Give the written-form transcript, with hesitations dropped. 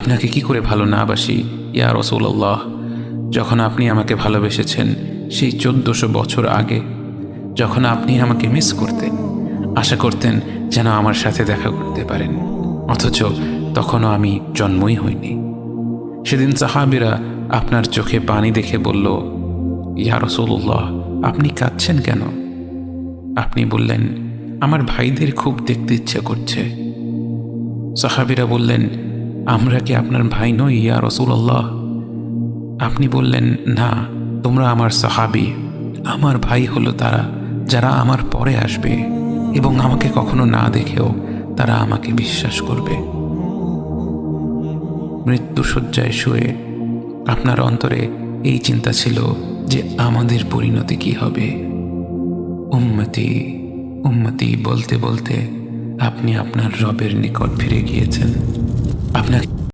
আপনাকে কি করে ভালো না বাসি ইয়া রাসূলুল্লাহ। যখন আপনি আমাকে ভালোবেসেছেন সেই 1400 বছর আগে, যখন আপনি আমাকে মিস করতেন, আশা করতেন যেন আমার সাথে দেখা করতে পারেন, অথচ তখনও আমি জন্মই হইনি। সেদিন সাহাবীরা আপনার চোখে পানি দেখে বলল, ইয়া রাসূলুল্লাহ, আপনি কাঁদছেন কেন? আপনি বললেন, আমার ভাইদের খুব দেখতে ইচ্ছা করছে। সাহাবীরা বললেন, আমরা কি আপনার ভাই নই ইয়া রাসূলুল্লাহ? আপনি বললেন, না, তোমরা আমার সাহাবী। আমার ভাই হলো তারা যারা আমার পরে আসবে এবং আমাকে কখনো না দেখেও তারা আমাকে বিশ্বাস করবে। মৃত্যুশয্যায় শুয়ে আপনার অন্তরে এই চিন্তা ছিল যে আমাদের পরিণতি কি হবে। উম্মতি উম্মতি বলতে বলতে আপনি আপনার রবের নিকট ফিরে গিয়েছেন। আপনাকে